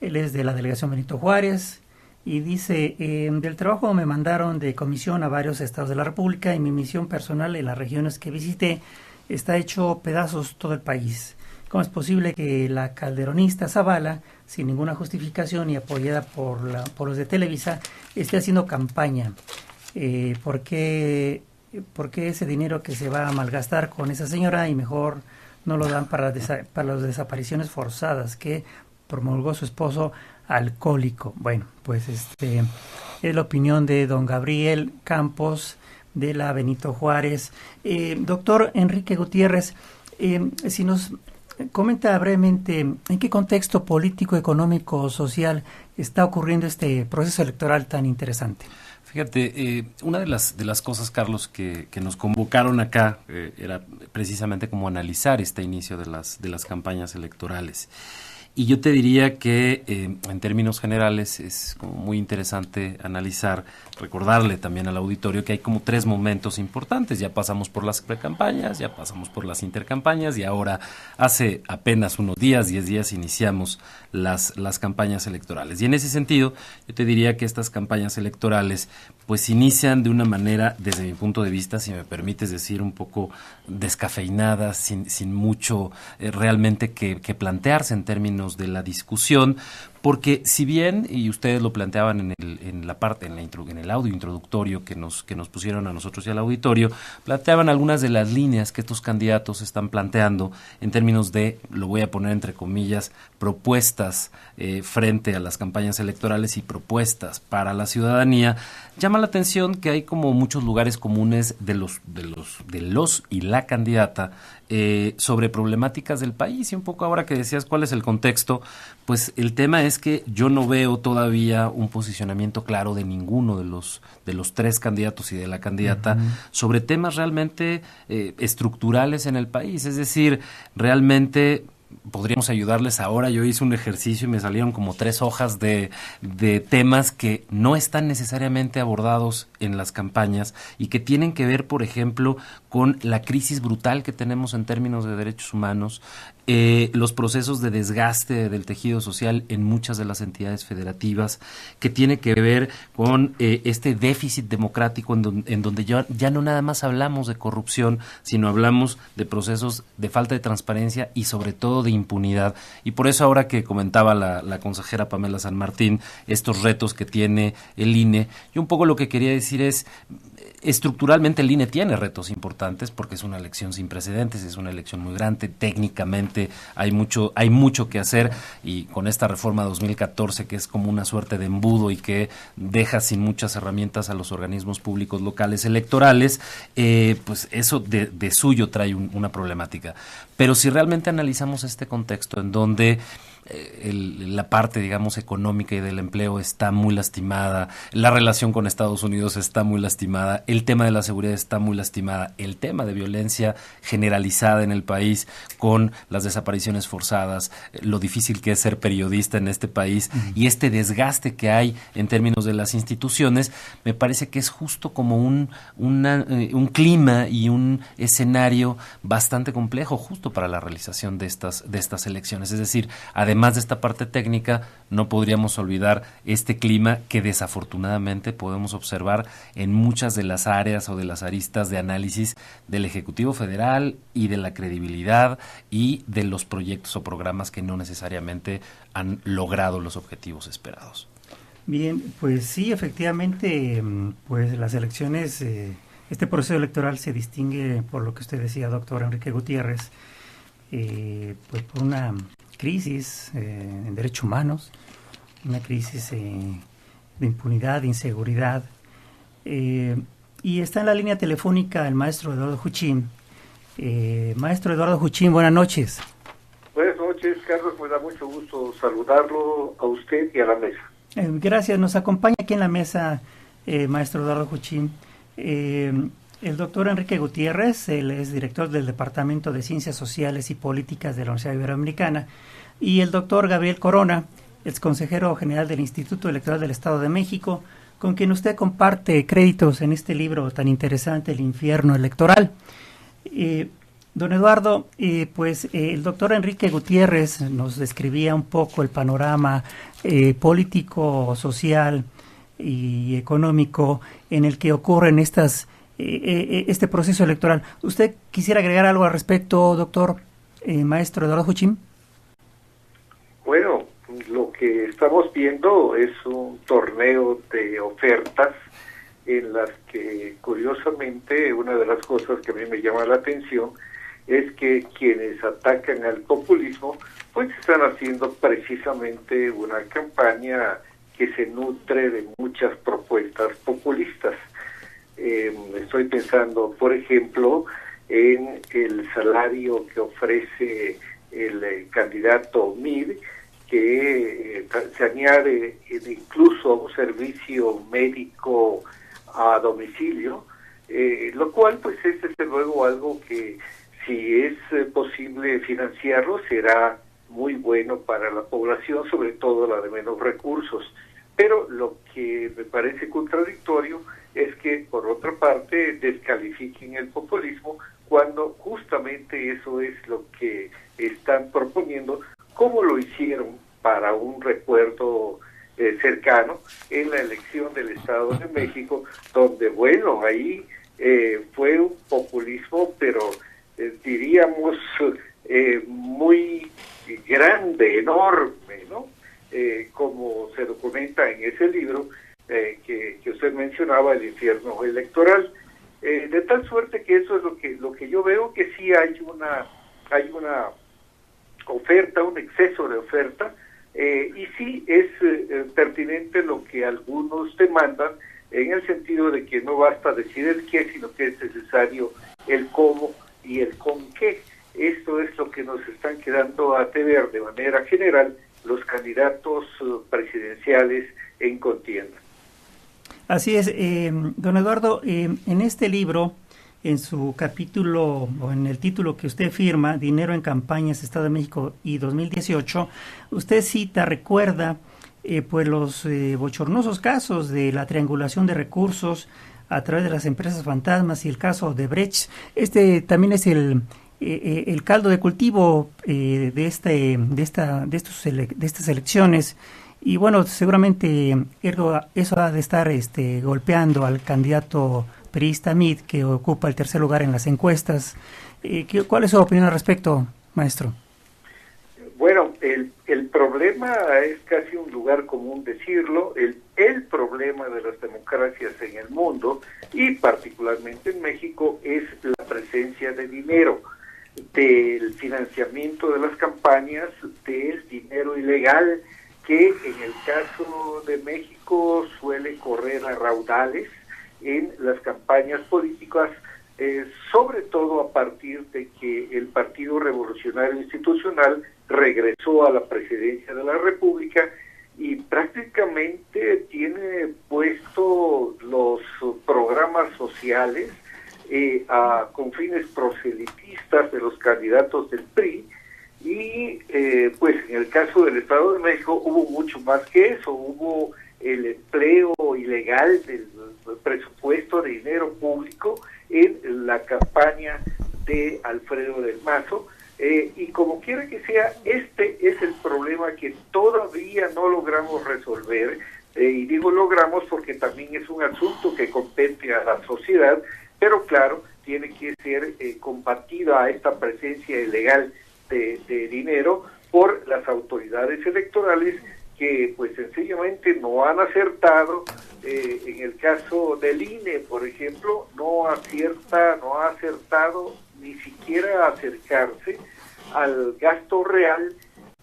Él es de la delegación Benito Juárez y dice, del trabajo me mandaron de comisión a varios estados de la República, y mi misión personal en las regiones que visité está hecho pedazos todo el país. ¿Cómo es posible que la calderonista Zavala, sin ninguna justificación y apoyada por los de Televisa, esté haciendo campaña? ¿Por qué ese dinero que se va a malgastar con esa señora y mejor no lo dan para las desapariciones forzadas que promulgó su esposo alcohólico? Bueno, pues es la opinión de don Gabriel Campos de la Benito Juárez. Doctor Enrique Gutiérrez, si nos comenta brevemente en qué contexto político, económico, social está ocurriendo este proceso electoral tan interesante. Fíjate, una de las cosas, Carlos, que nos convocaron acá era precisamente como analizar este inicio de las campañas electorales. Y yo te diría que en términos generales es como muy interesante analizar, recordarle también al auditorio que hay como 3 momentos importantes. Ya pasamos por las precampañas, ya pasamos por las intercampañas y ahora hace apenas unos días, 10 días, iniciamos las campañas electorales. Y en ese sentido, yo te diría que estas campañas electorales pues inician de una manera, desde mi punto de vista, si me permites decir, un poco descafeinadas, sin mucho realmente que plantearse en términos de la discusión, porque si bien, y ustedes lo planteaban en el audio introductorio que nos pusieron a nosotros y al auditorio, planteaban algunas de las líneas que estos candidatos están planteando en términos de, lo voy a poner entre comillas, propuestas frente a las campañas electorales y propuestas para la ciudadanía. Llama la atención que hay como muchos lugares comunes de los y la candidata sobre problemáticas del país, y un poco ahora que decías cuál es el contexto, pues el tema es que yo no veo todavía un posicionamiento claro de ninguno de los 3 candidatos y de la candidata sobre temas realmente estructurales en el país. Es decir, realmente podríamos ayudarles ahora. Yo hice un ejercicio y me salieron como 3 hojas de temas que no están necesariamente abordados en las campañas y que tienen que ver, por ejemplo, con la crisis brutal que tenemos en términos de derechos humanos, los procesos de desgaste del tejido social en muchas de las entidades federativas, que tiene que ver con este déficit democrático en donde ya no nada más hablamos de corrupción, sino hablamos de procesos de falta de transparencia y sobre todo de impunidad. Y por eso ahora que comentaba la consejera Pamela San Martín estos retos que tiene el INE, yo un poco lo que quería decir es, estructuralmente el INE tiene retos importantes porque es una elección sin precedentes, es una elección muy grande, técnicamente hay mucho que hacer, y con esta reforma 2014 que es como una suerte de embudo y que deja sin muchas herramientas a los organismos públicos locales electorales, pues eso de suyo trae una problemática. Pero si realmente analizamos este contexto en donde la parte, digamos, económica y del empleo está muy lastimada, la relación con Estados Unidos está muy lastimada, el tema de la seguridad está muy lastimada, el tema de violencia generalizada en el país con las desapariciones forzadas, lo difícil que es ser periodista en este país y este desgaste que hay en términos de las instituciones, me parece que es justo como un clima y un escenario bastante complejo justo para la realización de estas elecciones. Es decir, además de esta parte técnica, no podríamos olvidar este clima que desafortunadamente podemos observar en muchas de las áreas o de las aristas de análisis del Ejecutivo Federal y de la credibilidad y de los proyectos o programas que no necesariamente han logrado los objetivos esperados. Bien, pues sí, efectivamente, pues las elecciones, este proceso electoral se distingue por lo que usted decía, doctor Enrique Gutiérrez, pues por una crisis en derechos humanos, una crisis de impunidad, de inseguridad, y está en la línea telefónica el maestro Eduardo Juchín. Maestro Eduardo Juchín, buenas noches. Buenas noches, Carlos, me da mucho gusto saludarlo a usted y a la mesa. Gracias, nos acompaña aquí en la mesa maestro Eduardo Juchín el doctor Enrique Gutiérrez. Él es director del Departamento de Ciencias Sociales y Políticas de la Universidad Iberoamericana, y el doctor Gabriel Corona, ex consejero general del Instituto Electoral del Estado de México, con quien usted comparte créditos en este libro tan interesante, El Infierno Electoral. Don Eduardo, pues el doctor Enrique Gutiérrez nos describía un poco el panorama político, social y económico en el que ocurren este proceso electoral. ¿Usted quisiera agregar algo al respecto, doctor maestro Eduardo Juchín? Bueno, lo que estamos viendo es un torneo de ofertas en las que, curiosamente, una de las cosas que a mí me llama la atención es que quienes atacan al populismo pues están haciendo precisamente una campaña que se nutre de muchas propuestas populistas. Estoy pensando, por ejemplo, en el salario que ofrece el candidato Mid, que se añade incluso a un servicio médico a domicilio, lo cual pues es desde luego algo que, si es posible financiarlo, será muy bueno para la población, sobre todo la de menos recursos. Pero lo que me parece contradictorio es que, por otra parte, descalifiquen el populismo cuando justamente eso es lo que están proponiendo, como lo hicieron para un recuerdo cercano en la elección del Estado de México, donde, bueno, ahí fue un populismo, pero diríamos muy grande, enorme, ¿no? Como se documenta en ese libro que usted mencionaba, El infierno electoral, de tal suerte que eso es lo que yo veo, que sí hay una oferta, un exceso de oferta, y sí es pertinente lo que algunos demandan, en el sentido de que no basta decir el qué, sino que es necesario el cómo y el con qué. Esto es lo que nos están quedando a deber de manera general los candidatos presidenciales en contienda. Así es, don Eduardo, en este libro, en su capítulo, o en el título que usted firma, Dinero en Campañas, Estado de México y 2018, usted recuerda pues los bochornosos casos de la triangulación de recursos a través de las empresas fantasmas y el caso de Brecht. Este también es el caldo de cultivo de estas elecciones, y bueno, seguramente eso ha de estar golpeando al candidato priista Meade, que ocupa el tercer lugar en las encuestas. ¿Cuál es su opinión al respecto, maestro? Bueno, el problema es casi un lugar común decirlo, el problema de las democracias en el mundo, y particularmente en México, es la presencia de dinero, del financiamiento de las campañas, del dinero ilegal, que en el caso de México suele correr a raudales en las campañas políticas, sobre todo a partir de que el Partido Revolucionario Institucional regresó a la presidencia de la República y prácticamente tiene puesto los programas sociales con fines proselitistas de los candidatos del PRI, y pues en el caso del Estado de México hubo mucho más que eso. Hubo el empleo ilegal del presupuesto de dinero público en la campaña de Alfredo del Mazo, y como quiera que sea, este es el problema que todavía no logramos resolver, y digo logramos porque también es un asunto que compete a la sociedad, pero claro, tiene que ser combatida a esta presencia ilegal de dinero por las autoridades electorales, que pues sencillamente no han acertado. En el caso del INE, por ejemplo, no ha acertado ni siquiera acercarse al gasto real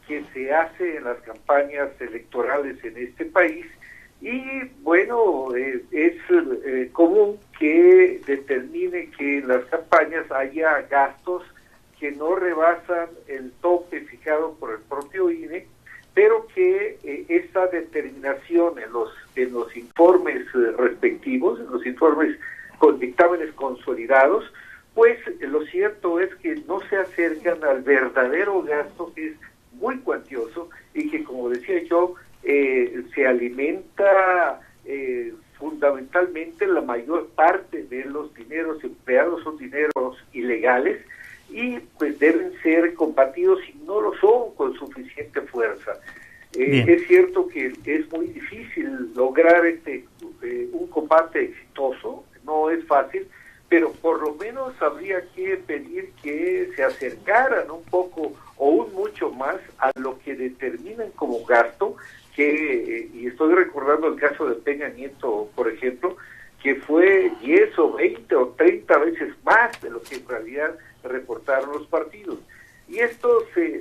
que se hace en las campañas electorales en este país. Y bueno, es común que determine que en las campañas haya gastos que no rebasan el tope fijado por el propio INE, pero que esa determinación en los informes respectivos, en los informes con dictámenes consolidados, pues lo cierto es que no se acercan al verdadero gasto, que es muy cuantioso y que, como decía yo, se alimenta fundamentalmente, la mayor parte de los dineros empleados son dineros ilegales, y pues deben ser combatidos, y no lo son con suficiente fuerza. Es cierto que es muy difícil lograr un combate exitoso, no es fácil, pero por lo menos habría que pedir que se acercaran un poco o un mucho más a lo que determinan como gasto, y estoy recordando el caso de Peña Nieto, por ejemplo, que fue 10 o 20 o 30 veces más de lo que en realidad reportaron los partidos. Y esto se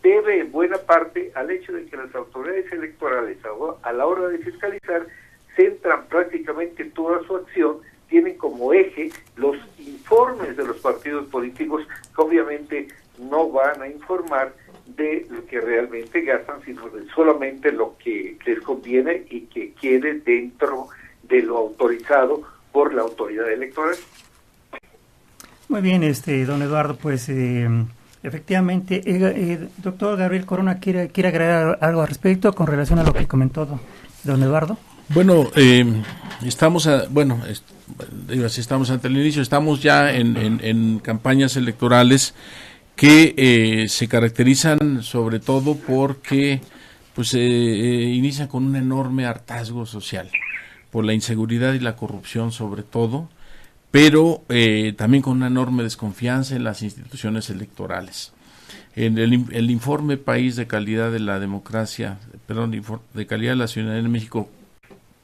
debe en buena parte al hecho de que las autoridades electorales, a la hora de fiscalizar, centran prácticamente toda su acción, tienen como eje los informes de los partidos políticos, que obviamente no van a informar de lo que realmente gastan, sino de solamente lo que les conviene y que quede dentro de lo autorizado por la autoridad electoral. Muy bien, don Eduardo, pues Efectivamente. Doctor Gabriel Corona, ¿quiere agregar algo al respecto con relación a lo que comentó don Eduardo? Bueno, estamos ante el inicio, estamos ya en campañas electorales que se caracterizan sobre todo porque pues inician con un enorme hartazgo social por la inseguridad y la corrupción sobre todo, pero también con una enorme desconfianza en las instituciones electorales. En el informe País de Calidad de la Democracia, de Calidad de la Ciudadanía en México,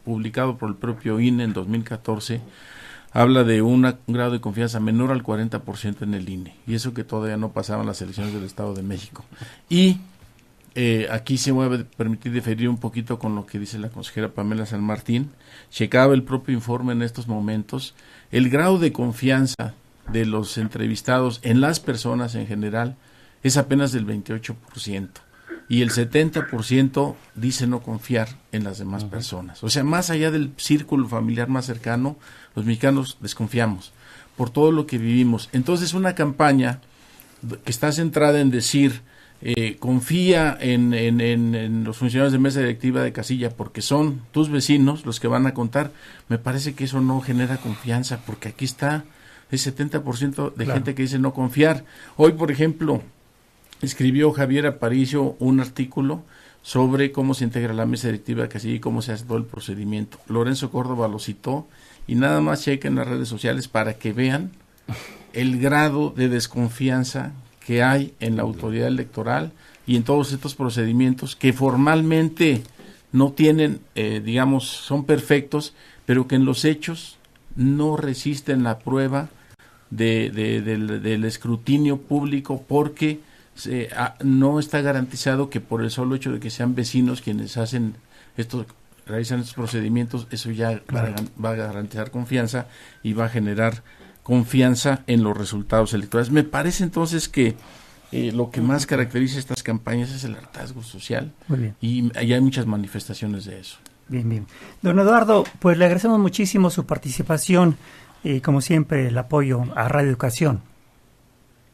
publicado por el propio INE en 2014, habla de un grado de confianza menor al 40% en el INE, y eso que todavía no pasaban las elecciones del Estado de México. Y aquí se me va a permitir diferir un poquito con lo que dice la consejera Pamela San Martín. Checaba el propio informe en estos momentos, el grado de confianza de los entrevistados en las personas en general es apenas del 28%, y el 70% dice no confiar en las demás personas. O sea, más allá del círculo familiar más cercano, los mexicanos desconfiamos por todo lo que vivimos. Entonces, una campaña que está centrada en decir confía en los funcionarios de mesa directiva de casilla porque son tus vecinos los que van a contar, me parece que eso no genera confianza, porque aquí está el 70% de gente que dice no confiar. Hoy, por ejemplo, escribió Javier Aparicio un artículo sobre cómo se integra la mesa directiva de casilla y cómo se hace todo el procedimiento. Lorenzo Córdoba lo citó, y nada más chequen las redes sociales para que vean el grado de desconfianza que hay en la autoridad electoral y en todos estos procedimientos que formalmente no tienen, son perfectos, pero que en los hechos no resisten la prueba del escrutinio público, porque no está garantizado que por el solo hecho de que sean vecinos quienes realizan estos procedimientos, eso ya va a garantizar confianza y va a generar confianza en los resultados electorales. Me parece entonces que lo que más caracteriza estas campañas es el hartazgo social, y hay muchas manifestaciones de eso. Bien. Don Eduardo, pues le agradecemos muchísimo su participación y como siempre el apoyo a Radio Educación.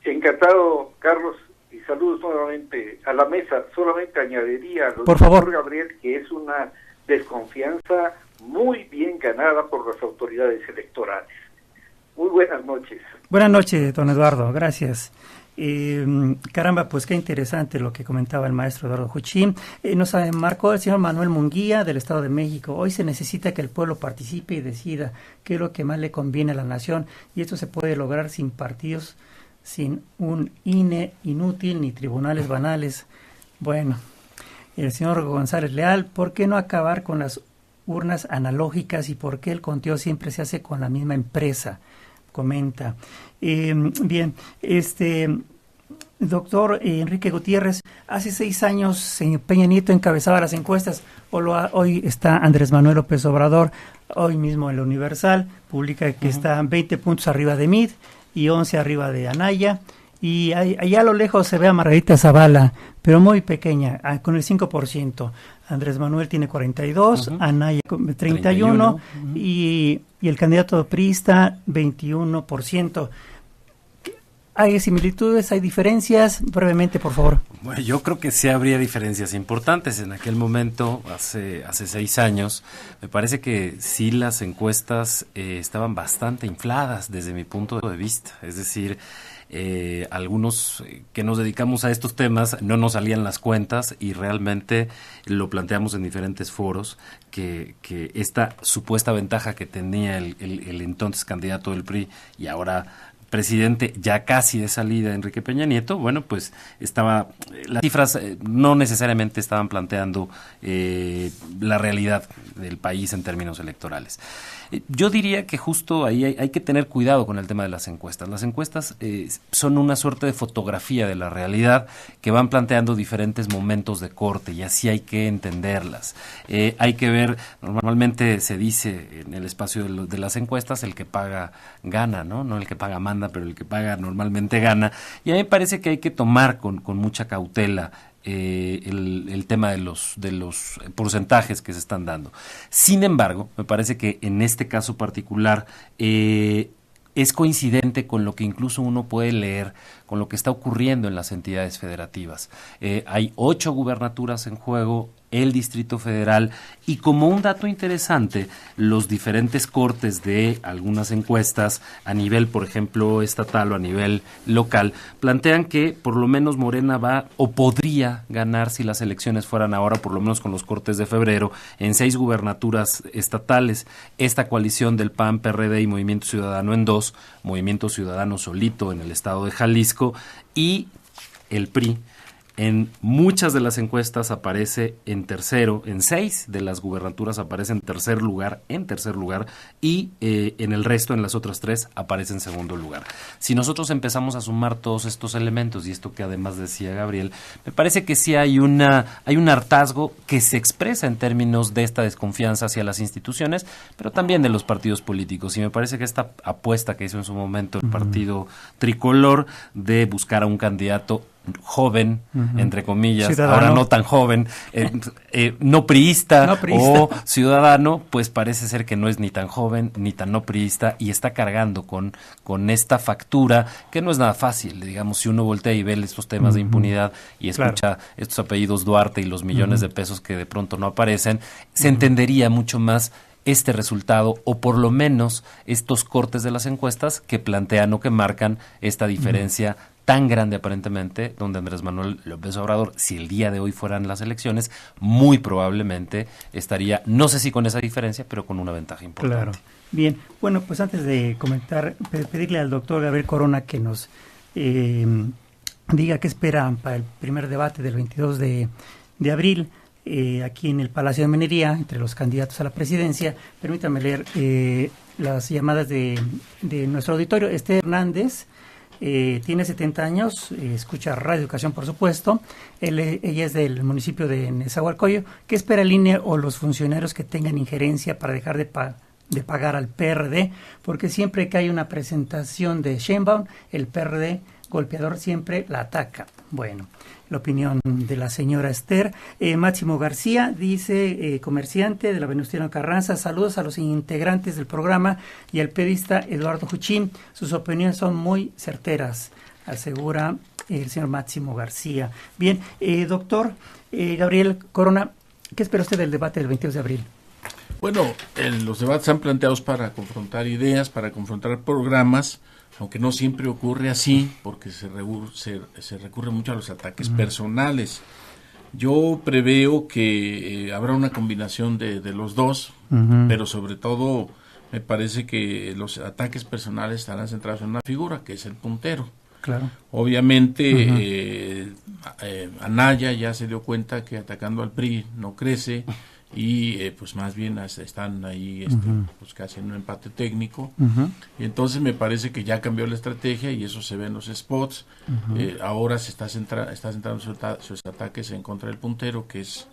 Encantado, Carlos, y saludos nuevamente a la mesa. Solamente añadiría a por favor, Gabriel, que es una desconfianza muy bien ganada por las autoridades electorales. Muy buenas noches. Buenas noches, don Eduardo, gracias. Caramba, pues qué interesante lo que comentaba el maestro Eduardo Juchín. Nos marcó el señor Manuel Munguía del Estado de México. Hoy se necesita que el pueblo participe y decida qué es lo que más le conviene a la nación, y esto se puede lograr sin partidos, sin un INE inútil ni tribunales banales. Bueno, el señor González Leal, ¿por qué no acabar con las urnas analógicas y por qué el conteo siempre se hace con la misma empresa? Comenta. Bien, doctor Enrique Gutiérrez, hace 6 años señor Peña Nieto encabezaba las encuestas, hoy está Andrés Manuel López Obrador, hoy mismo en el Universal publica que está 20 puntos arriba de Mid y 11 arriba de Anaya, y allá a lo lejos se ve a Margarita Zavala, pero muy pequeña, con el 5%. Andrés Manuel tiene 42, Anaya 31, y el candidato priista 21%. ¿Hay similitudes, hay diferencias? Brevemente, por favor. Bueno, yo creo que sí habría diferencias importantes. En aquel momento, hace 6 años, me parece que sí las encuestas estaban bastante infladas desde mi punto de vista. Es decir, algunos que nos dedicamos a estos temas no nos salían las cuentas, y realmente lo planteamos en diferentes foros que esta supuesta ventaja que tenía el entonces candidato del PRI y ahora presidente ya casi de salida, Enrique Peña Nieto, bueno, pues las cifras no necesariamente estaban planteando la realidad del país en términos electorales. Yo diría que justo ahí hay que tener cuidado con el tema de las encuestas. Las encuestas son una suerte de fotografía de la realidad que van planteando diferentes momentos de corte, y así hay que entenderlas. Hay que ver, normalmente se dice en el espacio de las encuestas, el que paga gana, ¿no? No el que paga manda, pero el que paga normalmente gana. Y a mí me parece que hay que tomar con mucha cautela el tema de los porcentajes que se están dando. Sin embargo, me parece que en este caso particular es coincidente con lo que incluso uno puede leer, con lo que está ocurriendo en las entidades federativas. Hay 8 gubernaturas en juego, el Distrito Federal, y como un dato interesante, los diferentes cortes de algunas encuestas a nivel, por ejemplo, estatal o a nivel local, plantean que por lo menos Morena va o podría ganar si las elecciones fueran ahora, por lo menos con los cortes de febrero, en 6 gubernaturas estatales, esta coalición del PAN, PRD y Movimiento Ciudadano en 2, Movimiento Ciudadano solito en el estado de Jalisco, y el PRI. En muchas de las encuestas aparece en tercero, en 6 de las gubernaturas aparece en tercer lugar, y en el resto, en las otras 3, aparece en segundo lugar. Si nosotros empezamos a sumar todos estos elementos, y esto que además decía Gabriel, me parece que sí hay un hartazgo que se expresa en términos de esta desconfianza hacia las instituciones, pero también de los partidos políticos, y me parece que esta apuesta que hizo en su momento el partido tricolor de buscar a un candidato joven, entre comillas, ciudadano, ahora no tan joven, no priista o ciudadano, pues parece ser que no es ni tan joven ni tan no priista, y está cargando con esta factura que no es nada fácil. Digamos, si uno voltea y ve estos temas de impunidad y escucha estos apellidos Duarte y los millones de pesos que de pronto no aparecen, se entendería mucho más este resultado, o por lo menos estos cortes de las encuestas que plantean o que marcan esta diferencia tan grande aparentemente, donde Andrés Manuel López Obrador, si el día de hoy fueran las elecciones, muy probablemente estaría, no sé si con esa diferencia, pero con una ventaja importante. Claro. Bien, bueno, pues antes de comentar, pedirle al doctor Gabriel Corona que nos diga qué esperan para el primer debate del 22 de abril, aquí en el Palacio de Minería, entre los candidatos a la presidencia. Permítame leer las llamadas de nuestro auditorio. Esther Hernández tiene 70 años, escucha Radio Educación, por supuesto. Ella es del municipio de Nezahualcóyotl. ¿Qué espera el INE o los funcionarios que tengan injerencia para dejar de pagar al PRD? Porque siempre que hay una presentación de Sheinbaum, el PRD golpeador siempre la ataca. Bueno, la opinión de la señora Esther. Máximo García dice, comerciante de la Venustiano Carranza: saludos a los integrantes del programa y al periodista Eduardo Juchín. Sus opiniones son muy certeras, asegura el señor Máximo García. Bien, doctor Gabriel Corona, ¿qué espera usted del debate del 22 de abril? Bueno, los debates están planteados para confrontar ideas, para confrontar programas, aunque no siempre ocurre así, porque se recurre mucho a los ataques personales. Yo preveo que habrá una combinación de los dos, pero sobre todo me parece que los ataques personales estarán centrados en una figura, que es el puntero. Claro. Obviamente, Anaya ya se dio cuenta que atacando al PRI no crece, y pues más bien están ahí pues casi en un empate técnico, y entonces me parece que ya cambió la estrategia, y eso se ve en los spots. Ahora se está centrando sus ataques en contra del puntero, que es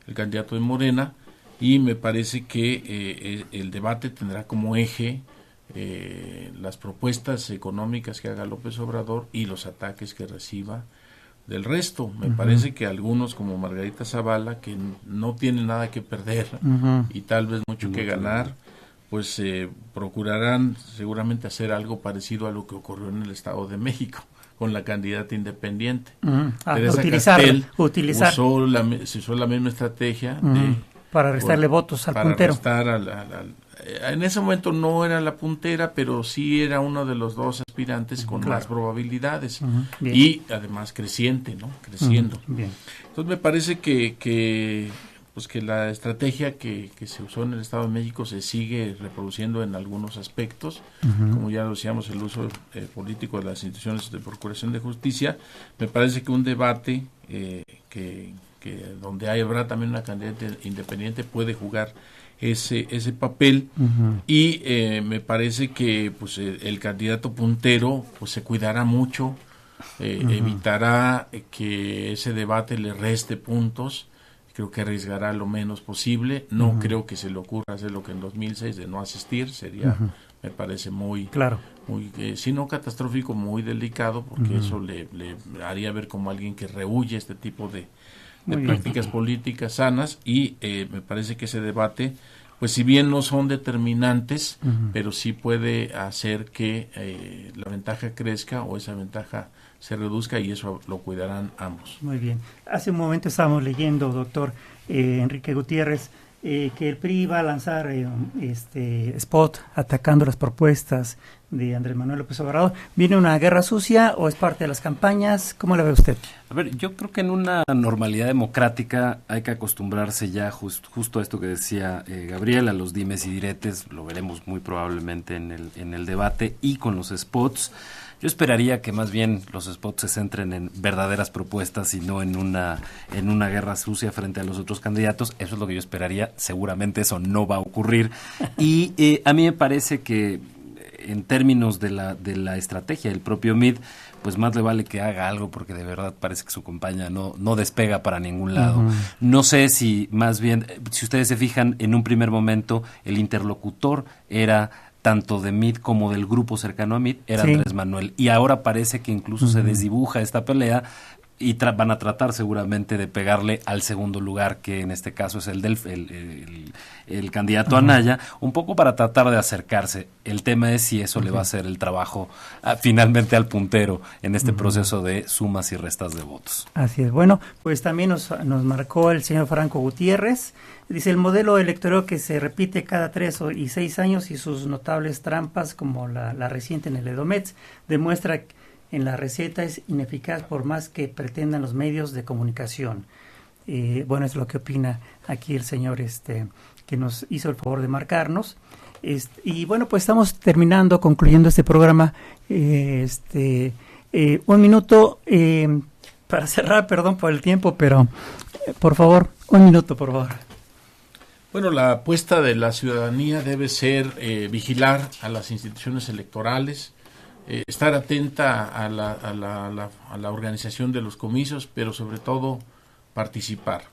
el candidato de Morena, y me parece que el debate tendrá como eje las propuestas económicas que haga López Obrador y los ataques que reciba del resto. Me parece que algunos, como Margarita Zavala, que no tienen nada que perder y tal vez mucho que ganar, pues procurarán seguramente hacer algo parecido a lo que ocurrió en el Estado de México con la candidata independiente. Utilizar se usó la misma estrategia para restarle votos al puntero. En ese momento no era la puntera, pero sí era uno de los dos aspirantes con más probabilidades, y además creciendo. Bien. Entonces me parece que la estrategia que se usó en el Estado de México se sigue reproduciendo en algunos aspectos, como ya lo decíamos, el uso político de las instituciones de procuración de justicia. Me parece que un debate que donde habrá también una candidata independiente puede jugar ese papel, y me parece que pues el candidato puntero pues se cuidará mucho, evitará que ese debate le reste puntos. Creo que arriesgará lo menos posible. No creo que se le ocurra hacer lo que en 2006 de no asistir. Sería, me parece muy, si no catastrófico, muy delicado, porque eso le haría ver como alguien que rehúye este tipo de prácticas políticas sanas, y me parece que ese debate pues si bien no son determinantes, pero sí puede hacer que la ventaja crezca o esa ventaja se reduzca, y eso lo cuidarán ambos. Muy bien. Hace un momento estábamos leyendo, doctor Enrique Gutiérrez, que el PRI va a lanzar spot atacando las propuestas de Andrés Manuel López Obrador. ¿Viene una guerra sucia o es parte de las campañas? ¿Cómo la ve usted? A ver, yo creo que en una normalidad democrática hay que acostumbrarse ya justo a esto que decía Gabriel, a los dimes y diretes. Lo veremos muy probablemente en el debate y con los spots. Yo esperaría que más bien los spots se centren en verdaderas propuestas y no en una guerra sucia frente a los otros candidatos. Eso es lo que yo esperaría. Seguramente eso no va a ocurrir. Y a mí me parece que en términos de la estrategia del propio MID, pues más le vale que haga algo, porque de verdad parece que su campaña no despega para ningún lado. No sé si más bien, si ustedes se fijan, en un primer momento el interlocutor era tanto de MID como del grupo cercano a MID, era Andrés Manuel. Y ahora parece que incluso se desdibuja esta pelea y van a tratar seguramente de pegarle al segundo lugar, que en este caso es el candidato Anaya, un poco para tratar de acercarse. El tema es si eso le va a hacer el trabajo finalmente al puntero en este proceso de sumas y restas de votos. Así es. Bueno, pues también nos marcó el señor Franco Gutiérrez. Dice, el modelo electoral que se repite cada 3 y 6 años y sus notables trampas, como la reciente en el Edomex, demuestra en la receta es ineficaz por más que pretendan los medios de comunicación. Bueno, es lo que opina aquí el señor que nos hizo el favor de marcarnos. Y bueno, pues estamos concluyendo este programa. Un minuto para cerrar, perdón por el tiempo, pero por favor, un minuto, por favor. Bueno, la apuesta de la ciudadanía debe ser vigilar a las instituciones electorales, estar atenta a la organización de los comicios, pero sobre todo participar.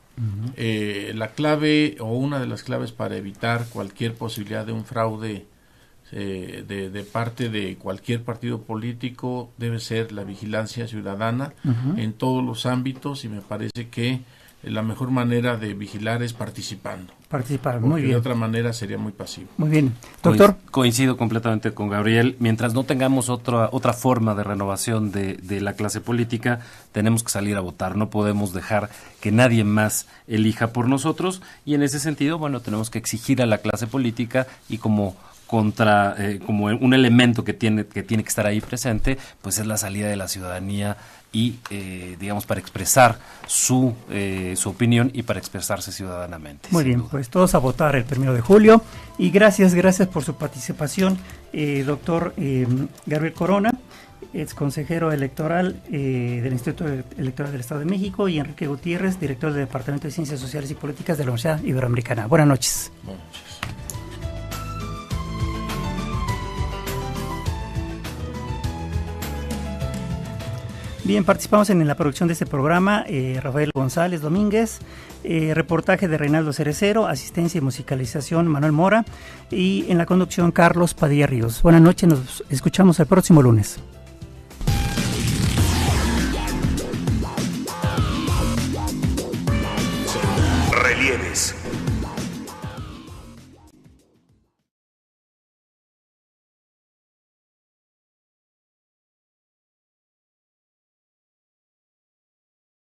La clave o una de las claves para evitar cualquier posibilidad de un fraude de parte de cualquier partido político debe ser la vigilancia ciudadana en todos los ámbitos, y me parece que la mejor manera de vigilar es participando. Muy bien. De otra manera sería muy pasivo. Muy bien. Doctor. Coincido completamente con Gabriel. Mientras no tengamos otra forma de renovación de la clase política, tenemos que salir a votar. No podemos dejar que nadie más elija por nosotros, y en ese sentido, bueno, tenemos que exigir a la clase política, y como un elemento que tiene que estar ahí presente, pues es la salida de la ciudadanía y digamos, para expresar su opinión y para expresarse ciudadanamente. Muy bien, pues todos a votar el 1 de julio, y gracias por su participación, doctor Gabriel Corona, ex consejero electoral del Instituto Electoral del Estado de México, y Enrique Gutiérrez, director del Departamento de Ciencias Sociales y Políticas de la Universidad Iberoamericana. Buenas noches. Buenas noches. Bien, participamos en la producción de este programa Rafael González Domínguez, reportaje de Reinaldo Cerecero, asistencia y musicalización Manuel Mora, y en la conducción Carlos Padilla Ríos. Buenas noches, nos escuchamos el próximo lunes. Relieves.